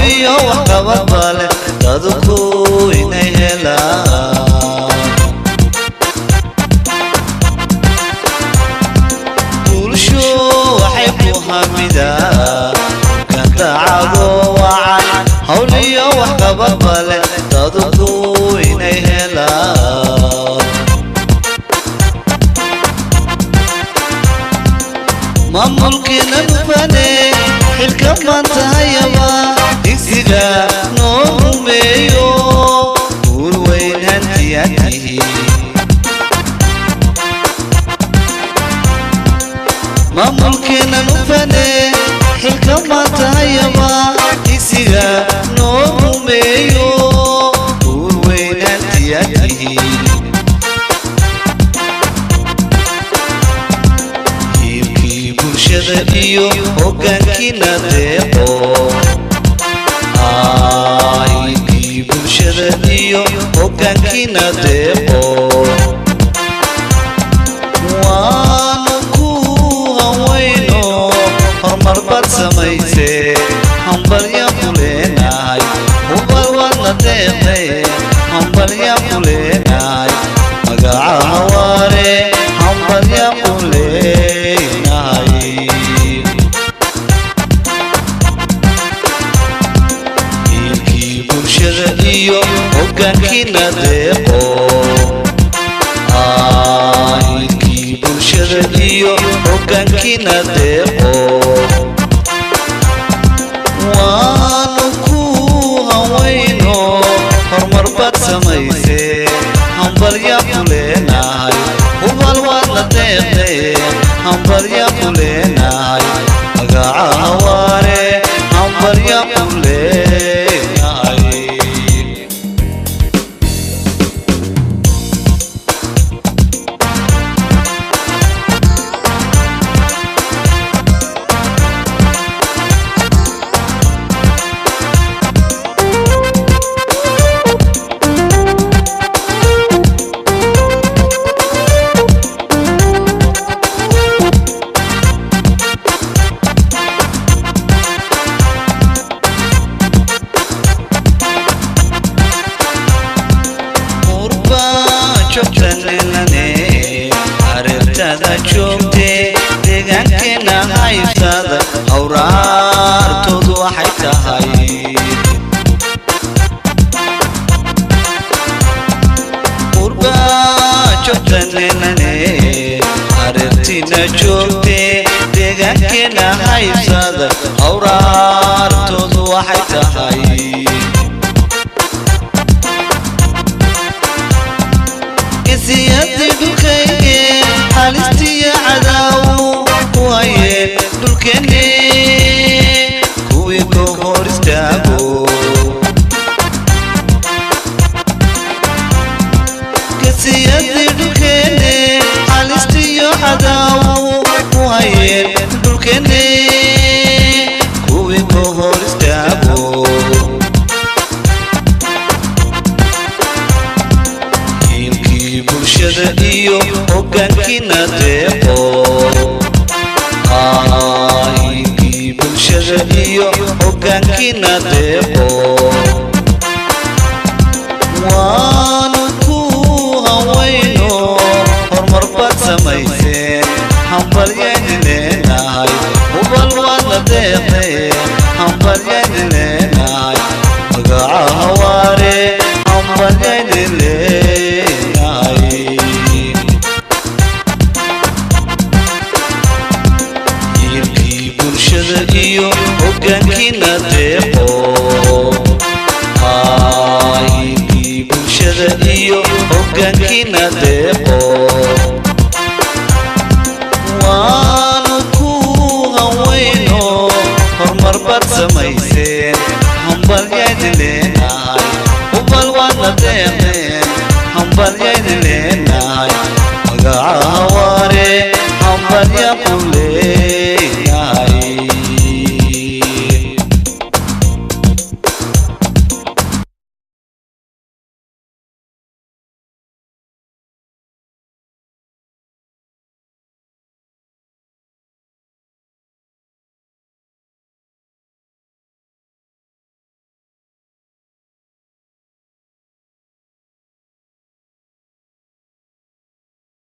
هولي وحقبت بالي تدكو إني هلا كل شو أحب حمدا كنت عدو وعن هولي وحقبت بالي تدكو إني هلا ما ممكن أبفني حلك ما انتهيبا إكسيدا نوم بيو قول وين هنتياتي ما ممكن أبفني حلك ما انتهيبا إكسيدا نوم بيو قول وين هنتياتي iyo hoggaankiina deeqo aykii bulshada iyo hoggaankiina deeqo waanu ku hawayno horumar baad samaysee hambalyaan ku leenahay hubal waadna deeqday hambalyaan ku leenahay magaca hawaare hambalyaan ku leenahay iyo hoggaankiina deeqo aykii bulshada iyo hoggaankiina deeqo waanu ku hawayno horumar baad samaysee hambalyaan ku leenahay hubal waadna deeqday hambalyaan ku leenahay magaca hawaare hambalyaan ku leenahay arrintada joogtee deegaankeena haysada awraartoodu waxay tahay joogtanenane arrintina joogtee deegaankeena haysada awraartoodu waxay tahay سيادي دلكي حالستي عداو وهي دلكني كوي كوهور استاغو سيادي دلكي حالستي عداو وهي دلكني كوي كوهور استاغو bulshada iyo hoggaankiina deeqo aykii bulshada iyo hoggaankiina deeqo waanu ku hawayno horumar baad samaysee hambalyaan leenahay hubal waadna deeqday hambalyaan leenahay magaca hawaare hambalyaan leenahay iyo hoggaankiina deeqo aykii bulshada iyo hoggaankiina deeqo waanu ku hawayno horumar baad samayseen hambalyaan leenahay hubal waadna deeqdeen hambalyaan leenahay magaca hawaare hambalyaan ku leenahay